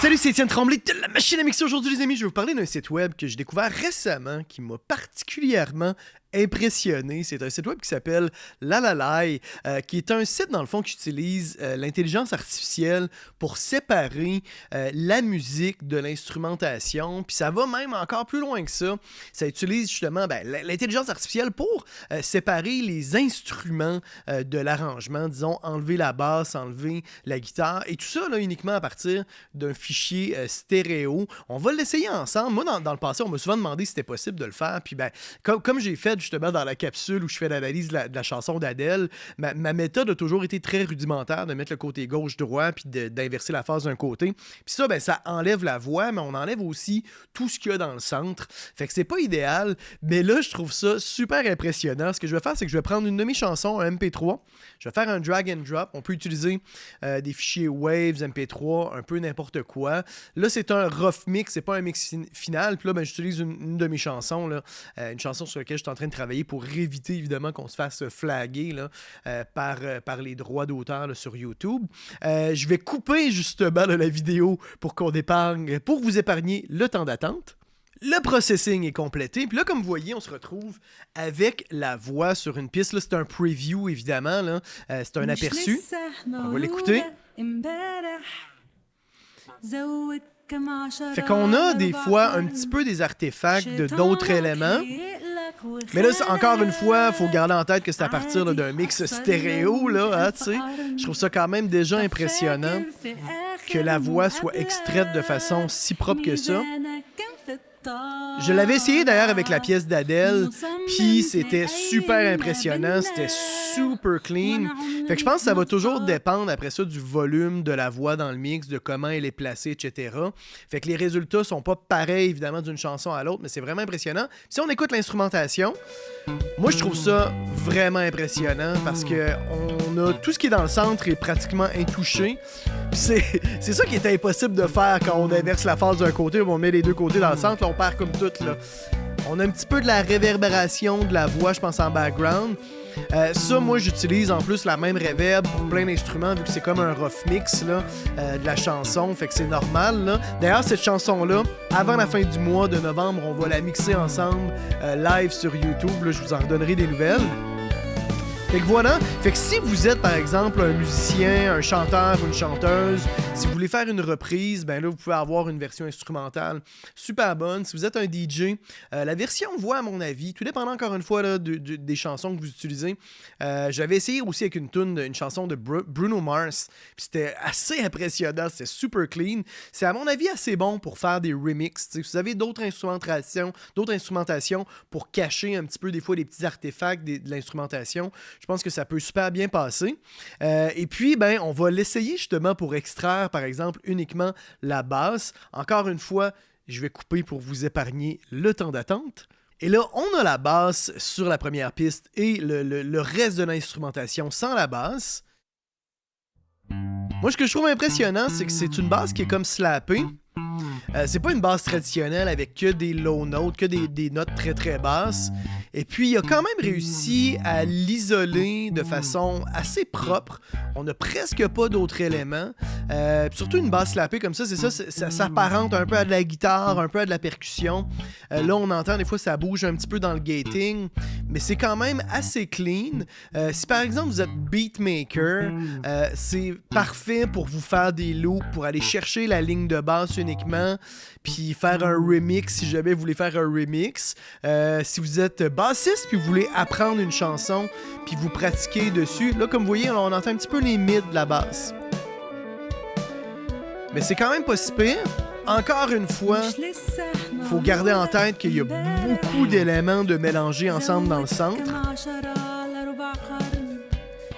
Salut, c'est Étienne Tremblay de la machine à mixer. Aujourd'hui, les amis, je vais vous parler d'un site web que j'ai découvert récemment qui m'a particulièrement impressionné. C'est un site web qui s'appelle Lalalai, qui est un site, dans le fond, qui utilise l'intelligence artificielle pour séparer la musique de l'instrumentation. Puis ça va même encore plus loin que ça. Ça utilise justement l'intelligence artificielle pour séparer les instruments de l'arrangement. Disons, enlever la basse, enlever la guitare. Et tout ça, là, uniquement à partir d'un fichier stéréo. On va l'essayer ensemble. Moi, dans le passé, on m'a souvent demandé si c'était possible de le faire. Puis comme j'ai fait justement dans la capsule où je fais l'analyse de la chanson d'Adèle, ma méthode a toujours été très rudimentaire de mettre le côté gauche-droit puis d'inverser la phase d'un côté. Puis ça, ça enlève la voix, mais on enlève aussi tout ce qu'il y a dans le centre. Fait que c'est pas idéal, mais là, je trouve ça super impressionnant. Ce que je vais faire, c'est que je vais prendre une de mes chansons, un MP3, je vais faire un drag and drop. On peut utiliser des fichiers Waves, MP3, un peu n'importe quoi. Là, c'est un rough mix, c'est pas un mix final. Puis là, j'utilise une de mes chansons, là, une chanson sur laquelle je suis en train de travailler pour éviter évidemment qu'on se fasse flaguer là, par les droits d'auteur là, sur YouTube. Je vais couper justement là, la vidéo pour vous épargner le temps d'attente. Le processing est complété. Puis là, comme vous voyez, on se retrouve avec la voix sur une piste. Là, c'est un preview, évidemment. Là. C'est un aperçu. On va l'écouter. Fait qu'on a des fois un petit peu des artefacts d'autres éléments. Mais là, encore une fois, il faut garder en tête que c'est à partir là, d'un mix stéréo. Là, hein, je trouve ça quand même déjà impressionnant que la voix soit extraite de façon si propre que ça. Je l'avais essayé d'ailleurs avec la pièce d'Adèle, puis c'était super impressionnant, c'était super clean. Fait que je pense que ça va toujours dépendre après ça du volume de la voix dans le mix, de comment elle est placée, etc. Fait que les résultats sont pas pareils évidemment d'une chanson à l'autre, mais c'est vraiment impressionnant. Si on écoute l'instrumentation, moi je trouve ça vraiment impressionnant parce que on a tout ce qui est dans le centre est pratiquement intouché. C'est ça qui est impossible de faire quand on inverse la phase d'un côté, on met les deux côtés dans le centre, là, on perd comme tout. Là. On a un petit peu de la réverbération de la voix, je pense, en background. Ça, moi, j'utilise en plus la même reverb pour plein d'instruments, vu que c'est comme un rough mix là, de la chanson, fait que c'est normal. Là. D'ailleurs, cette chanson-là, avant la fin du mois de novembre, on va la mixer ensemble live sur YouTube. Là, je vous en redonnerai des nouvelles. Fait que voilà, fait que si vous êtes par exemple un musicien, un chanteur ou une chanteuse, si vous voulez faire une reprise, ben là vous pouvez avoir une version instrumentale super bonne. Si vous êtes un DJ, la version voix à mon avis, tout dépendant encore une fois là, des chansons que vous utilisez. J'avais essayé aussi avec une chanson de Bruno Mars, puis c'était assez impressionnant, c'était super clean. C'est à mon avis assez bon pour faire des remixes. Si vous avez d'autres instrumentations pour cacher un petit peu des fois des petits artefacts de l'instrumentation, je pense que ça peut super bien passer. Et puis, on va l'essayer justement pour extraire, par exemple, uniquement la basse. Encore une fois, je vais couper pour vous épargner le temps d'attente. Et là, on a la basse sur la première piste et le reste de l'instrumentation sans la basse. Moi, ce que je trouve impressionnant, c'est que c'est une basse qui est comme slappée. C'est pas une basse traditionnelle avec que des low notes, que des notes très très basses. Et puis il a quand même réussi à l'isoler de façon assez propre. On n'a presque pas d'autres éléments. Surtout une basse slappée comme ça, c'est ça, ça s'apparente un peu à de la guitare, un peu à de la percussion. Là on entend des fois ça bouge un petit peu dans le gating, mais c'est quand même assez clean. Si par exemple vous êtes beatmaker, c'est parfait pour vous faire des loops, pour aller chercher la ligne de basse uniquement, puis faire un remix si jamais vous voulez faire un remix. Si vous êtes bassiste puis vous voulez apprendre une chanson puis vous pratiquez dessus, là comme vous voyez on entend un petit peu les mids de la basse. Mais c'est quand même pas si pire. Encore une fois, faut garder en tête qu'il y a beaucoup d'éléments de mélanger ensemble dans le centre.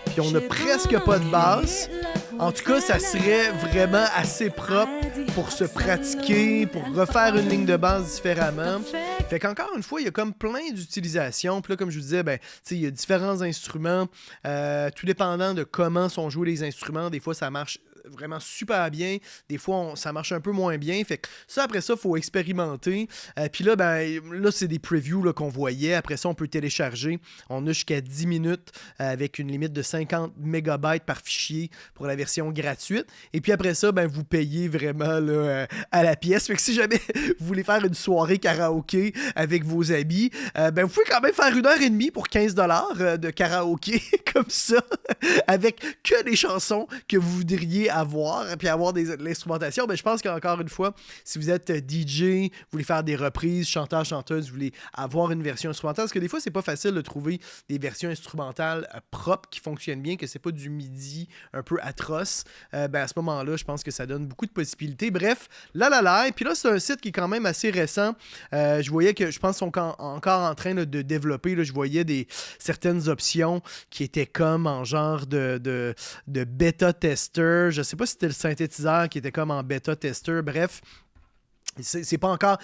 Puis on n'a presque pas de basse. En tout cas, ça serait vraiment assez propre pour se pratiquer, pour refaire une ligne de basse différemment. Fait qu'encore une fois, il y a comme plein d'utilisations. Puis là, comme je vous disais, il y a différents instruments. Tout dépendant de comment sont joués les instruments, des fois, ça marche vraiment super bien. Des fois, ça marche un peu moins bien. Fait que ça, après ça, il faut expérimenter. Puis là, là, c'est des previews là, qu'on voyait. Après ça, on peut télécharger. On a jusqu'à 10 minutes avec une limite de 50 mégabytes par fichier pour la version gratuite. Et puis après ça, vous payez vraiment là, à la pièce. Fait que si jamais vous voulez faire une soirée karaoké avec vos amis, vous pouvez quand même faire 1h30 pour 15$ de karaoké comme ça, avec que des chansons que vous voudriez avoir, puis avoir de l'instrumentation. Je pense qu'encore une fois, si vous êtes DJ, vous voulez faire des reprises, chanteur, chanteuse, vous voulez avoir une version instrumentale, parce que des fois, c'est pas facile de trouver des versions instrumentales propres qui fonctionnent bien, que c'est pas du MIDI un peu atroce. À ce moment-là, je pense que ça donne beaucoup de possibilités. Bref, et puis là, c'est un site qui est quand même assez récent. Je voyais que, je pense qu'ils sont encore en train là, de développer. Là, je voyais certaines options qui étaient comme en genre de bêta-tester. Je sais pas si c'était le synthétiseur qui était comme en bêta-tester. Bref, c'est pas encore...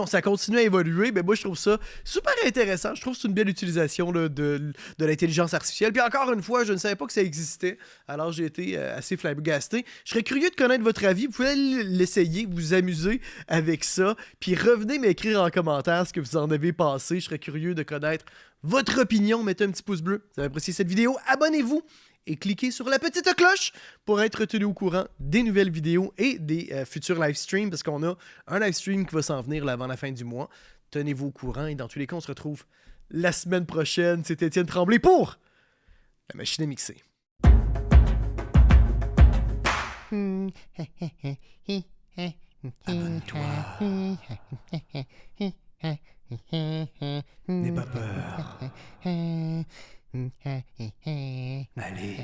Ça continue à évoluer, mais moi, je trouve ça super intéressant. Je trouve que c'est une belle utilisation là, de l'intelligence artificielle. Puis encore une fois, je ne savais pas que ça existait. Alors, j'ai été assez flabbergasté. Je serais curieux de connaître votre avis. Vous pouvez l'essayer, vous amuser avec ça. Puis revenez m'écrire en commentaire ce que vous en avez pensé. Je serais curieux de connaître votre opinion. Mettez un petit pouce bleu si vous avez apprécié cette vidéo. Abonnez-vous et cliquez sur la petite cloche pour être tenu au courant des nouvelles vidéos et des futurs live streams, parce qu'on a un live stream qui va s'en venir là, avant la fin du mois. Tenez-vous au courant et dans tous les cas, on se retrouve la semaine prochaine. C'est Étienne Tremblay pour La Machine à mixer. Abonne-toi. N'aie pas peur. Allez.